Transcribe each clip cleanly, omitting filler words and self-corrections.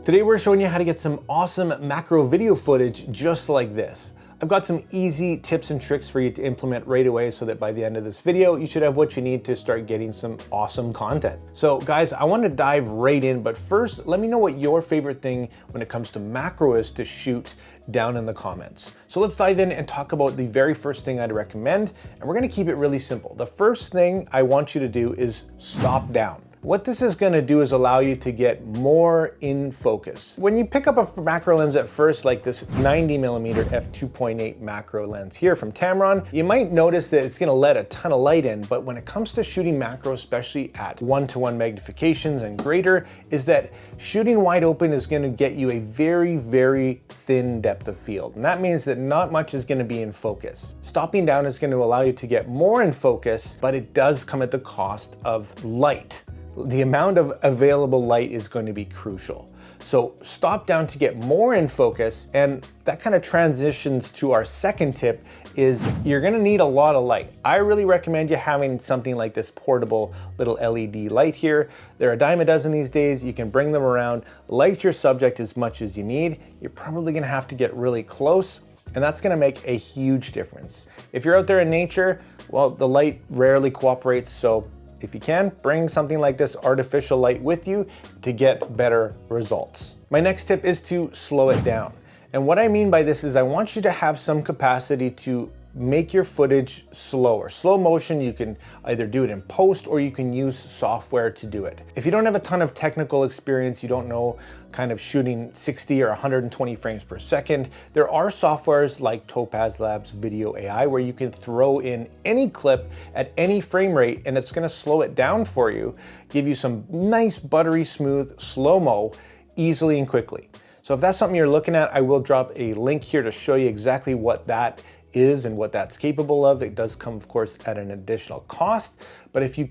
Today we're showing you how to get some awesome macro video footage just like this. I've got some easy tips and tricks for you to implement right away so that by the end of this video, you should have what you need to start getting some awesome content. So guys, I want to dive right in, but first, let me know what your favorite thing when it comes to macro is to shoot down in the comments. So let's dive in and talk about the very first thing I'd recommend, and we're going to keep it really simple. The first thing I want you to do is stop down. What this is going to do is allow you to get more in focus. When you pick up a macro lens at first, like this 90mm f2.8 macro lens here from Tamron, you might notice that it's going to let a ton of light in, but when it comes to shooting macro, especially at 1:1 magnifications and greater, is that shooting wide open is going to get you a very, very thin depth of field. And that means that not much is going to be in focus. Stopping down is going to allow you to get more in focus, but it does come at the cost of light. The amount of available light is going to be crucial. So stop down to get more in focus, and that kind of transitions to our second tip is you're going to need a lot of light. I really recommend you having something like this portable little LED light here. They're a dime a dozen these days. You can bring them around, light your subject as much as you need. You're probably going to have to get really close, and that's going to make a huge difference. If you're out there in nature, well, the light rarely cooperates, so if you can, bring something like this artificial light with you to get better results. My next tip is to slow it down. And what I mean by this is I want you to have some capacity to make your footage slower. Slow motion, you can either do it in post or you can use software to do it. If you don't have a ton of technical experience, you don't know kind of shooting 60 or 120 frames per second, there are softwares like Topaz Labs Video AI where you can throw in any clip at any frame rate and it's gonna slow it down for you, give you some nice buttery smooth slow-mo easily and quickly. So if that's something you're looking at, I will drop a link here to show you exactly what that is and what that's capable of. It does come, of course, at an additional cost, but if you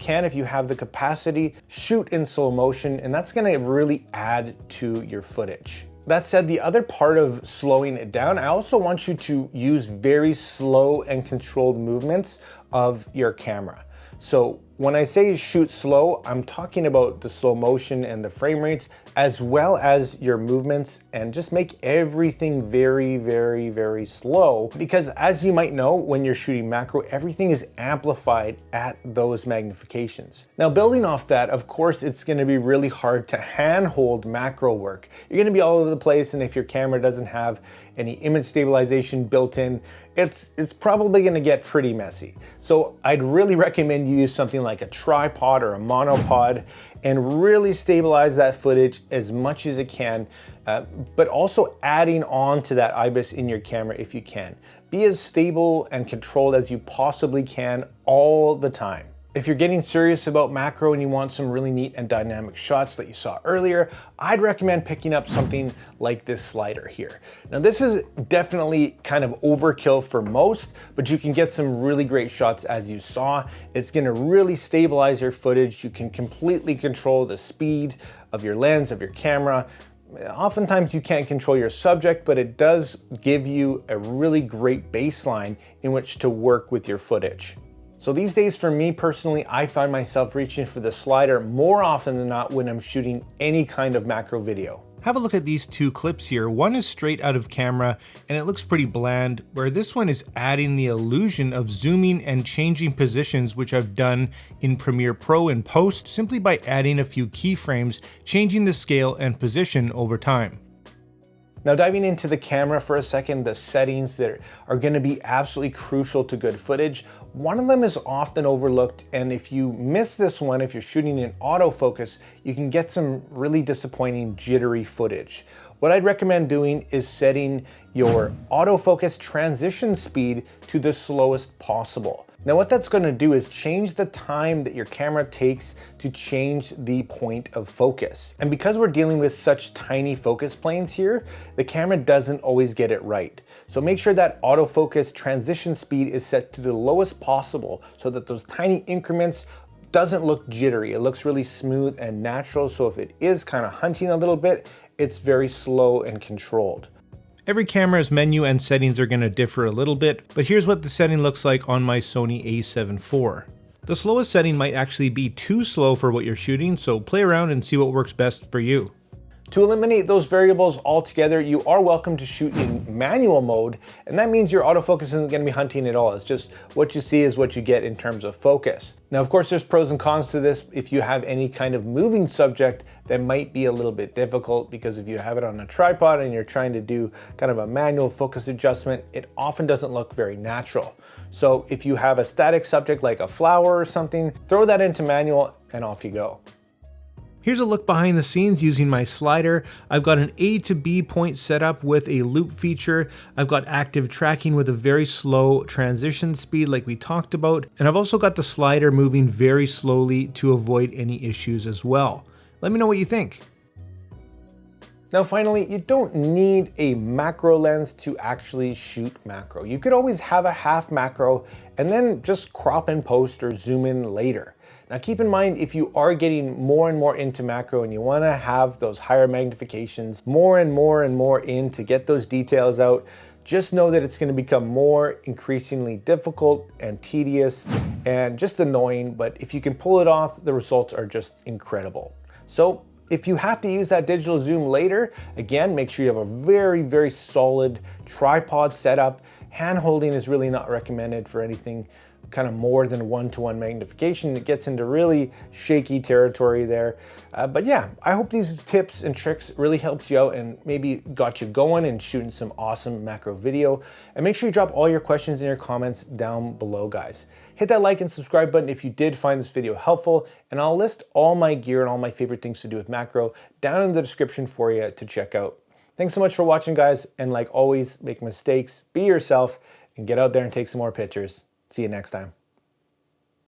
have the capacity, shoot in slow motion, and that's gonna really add to your footage. That said, the other part of slowing it down, I also want you to use very slow and controlled movements of your camera. So when I say shoot slow, I'm talking about the slow motion and the frame rates, as well as your movements, and just make everything very, very, very slow. Because as you might know, when you're shooting macro, everything is amplified at those magnifications. Now, building off that, of course, it's gonna be really hard to handhold macro work. You're gonna be all over the place, and if your camera doesn't have any image stabilization built in, it's probably gonna get pretty messy. So I'd really recommend you use something like a tripod or a monopod and really stabilize that footage as much as it can, but also adding on to that IBIS in your camera if you can. Be as stable and controlled as you possibly can all the time. If you're getting serious about macro and you want some really neat and dynamic shots that you saw earlier, I'd recommend picking up something like this slider here. Now this is definitely kind of overkill for most, but you can get some really great shots as you saw. It's gonna really stabilize your footage. You can completely control the speed of your lens, of your camera. Oftentimes you can't control your subject, but it does give you a really great baseline in which to work with your footage. So these days for me personally, I find myself reaching for the slider more often than not when I'm shooting any kind of macro video. Have a look at these two clips here. One is straight out of camera and it looks pretty bland, where this one is adding the illusion of zooming and changing positions, which I've done in Premiere Pro in post simply by adding a few keyframes, changing the scale and position over time. Now diving into the camera for a second, the settings that are going to be absolutely crucial to good footage. One of them is often overlooked, and if you miss this one, if you're shooting in autofocus, you can get some really disappointing jittery footage. What I'd recommend doing is setting your autofocus transition speed to the slowest possible. Now what that's going to do is change the time that your camera takes to change the point of focus. And because we're dealing with such tiny focus planes here, the camera doesn't always get it right. So make sure that autofocus transition speed is set to the lowest possible so that those tiny increments doesn't look jittery. It looks really smooth and natural. So if it is kind of hunting a little bit, it's very slow and controlled. Every camera's menu and settings are going to differ a little bit, but here's what the setting looks like on my Sony a7 IV. The slowest setting might actually be too slow for what you're shooting, so play around and see what works best for you. To eliminate those variables altogether, you are welcome to shoot in manual mode, and that means your autofocus isn't going to be hunting at all. It's just what you see is what you get in terms of focus. Now, of course, there's pros and cons to this. If you have any kind of moving subject, that might be a little bit difficult, because if you have it on a tripod and you're trying to do kind of a manual focus adjustment, it often doesn't look very natural. So if you have a static subject like a flower or something, throw that into manual and off you go. Here's a look behind the scenes using my slider. I've got an A to B point set up with a loop feature. I've got active tracking with a very slow transition speed like we talked about. And I've also got the slider moving very slowly to avoid any issues as well. Let me know what you think. Now finally, you don't need a macro lens to actually shoot macro. You could always have a half macro and then just crop and post or zoom in later. Now keep in mind, if you are getting more and more into macro and you want to have those higher magnifications, more and more in to get those details out, just know that it's going to become more increasingly difficult and tedious and just annoying, but if you can pull it off, the results are just incredible. So if you have to use that digital zoom later, again, make sure you have a very solid tripod setup. Hand holding is really not recommended for anything kind of more than 1-to-1 magnification. It gets into really shaky territory there. But yeah, I hope these tips and tricks really helped you out and maybe got you going and shooting some awesome macro video. And make sure you drop all your questions in your comments down below, guys. Hit that like and subscribe button if you did find this video helpful, and I'll list all my gear and all my favorite things to do with macro down in the description for you to check out. Thanks so much for watching, guys, and like always, make mistakes, be yourself, and get out there and take some more pictures. See you next time.